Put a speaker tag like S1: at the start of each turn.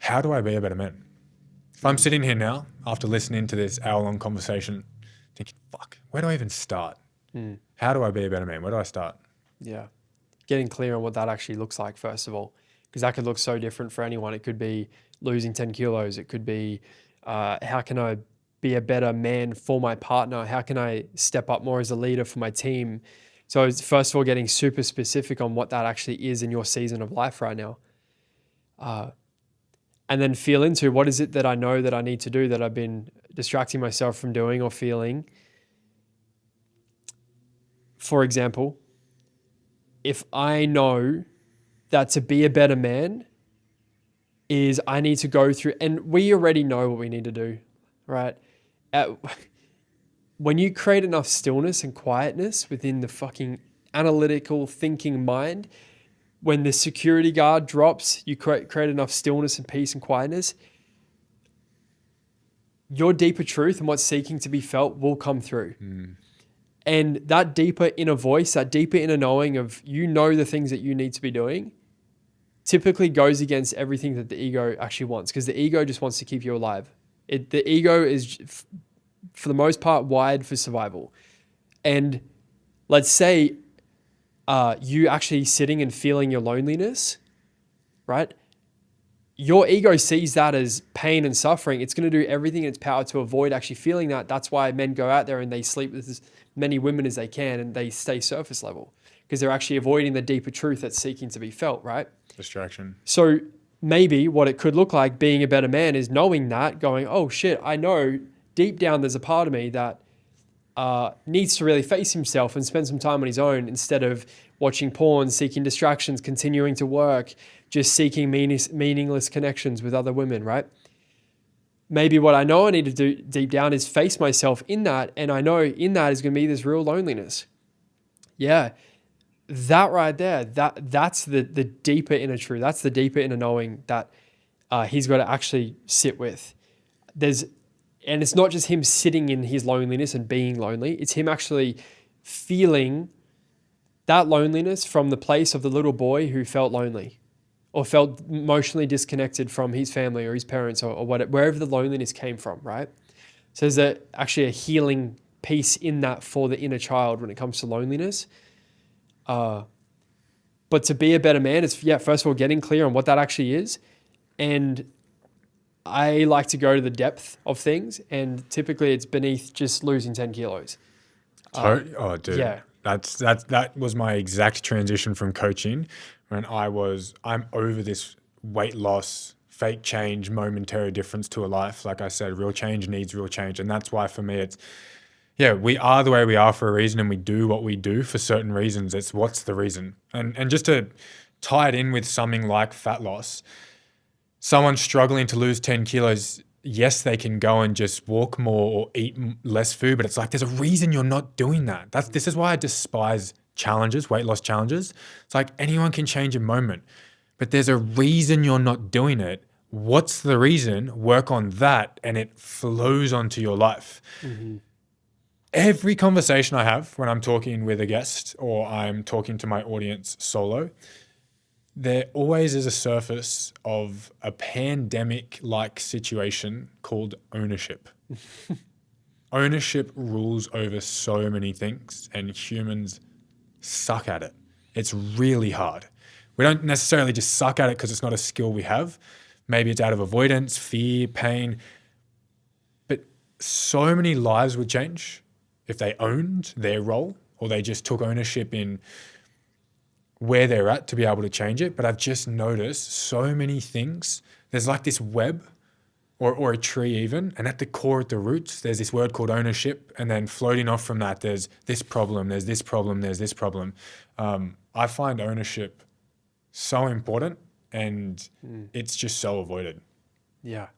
S1: how do I be a better man? If I'm sitting here now after listening to this hour-long conversation thinking, fuck, where do I even start? How do I be a better man? Where do I start?
S2: Yeah. Getting clear on what that actually looks like, first of all, because that could look so different for anyone. It could be losing 10 kilos. It could be, how can I be a better man for my partner? How can I step up more as a leader for my team? So it's, first of all, getting super specific on what that actually is in your season of life right now. And then feel into what is it that I know that I need to do that I've been distracting myself from doing or feeling. For example, if I know that to be a better man is I need to go through, and we already know what we need to do, right? When you create enough stillness and quietness within the fucking analytical thinking mind, when the security guard drops, you create enough stillness and peace and quietness, your deeper truth and what's seeking to be felt will come through. And that deeper inner voice, that deeper inner knowing of, you know, the things that you need to be doing typically goes against everything that the ego actually wants, because the ego just wants to keep you alive. The ego is, for the most part, wired for survival. And let's say you actually sitting and feeling your loneliness, right? Your ego sees that as pain and suffering. It's going to do everything in its power to avoid actually feeling that. That's why men go out there and they sleep with as many women as they can and they stay surface level, because they're actually avoiding the deeper truth that's seeking to be felt, right?
S1: Distraction.
S2: So maybe what it could look like being a better man is knowing that, going, oh shit, I know deep down there's a part of me that needs to really face himself and spend some time on his own instead of watching porn, seeking distractions, continuing to work, just seeking meaningless connections with other women, right? Maybe what I know I need to do deep down is face myself in that, and I know in that is going to be this real loneliness. Yeah, that right there, that's the deeper inner truth. That's the deeper inner knowing that he's got to actually sit with. And it's not just him sitting in his loneliness and being lonely. It's him actually feeling that loneliness from the place of the little boy who felt lonely or felt emotionally disconnected from his family or his parents or whatever, wherever the loneliness came from, right? So there's actually a healing piece in that for the inner child when it comes to loneliness. But to be a better man is, first of all, getting clear on what that actually is. And I like to go to the depth of things, and typically it's beneath just losing 10 kilos.
S1: Oh, dude.
S2: Yeah.
S1: That was my exact transition from coaching when I'm over this weight loss, fake change, momentary difference to a life. Like I said, real change needs real change. And that's why for me it's, we are the way we are for a reason, and we do what we do for certain reasons. It's what's the reason? And just to tie it in with something like fat loss, someone struggling to lose 10 kilos, yes, they can go and just walk more or eat less food, but it's like there's a reason you're not doing that. This is why I despise challenges, weight loss challenges. It's like anyone can change a moment, but there's a reason you're not doing it. What's the reason? Work on that, and it flows onto your life. Mm-hmm. Every conversation I have when I'm talking with a guest or I'm talking to my audience solo, there always is a surface of a pandemic-like situation called ownership. Ownership rules over so many things, and humans suck at it. It's really hard. We don't necessarily just suck at it because it's not a skill we have. Maybe it's out of avoidance, fear, pain. But so many lives would change if they owned their role or they just took ownership in where they're at to be able to change it. But I've just noticed so many things. There's like this web or a tree even, and at the core, at the roots, there's this word called ownership, and then floating off from that, there's this problem, there's this problem, there's this problem. I find ownership so important, and it's just so avoided.
S2: Yeah.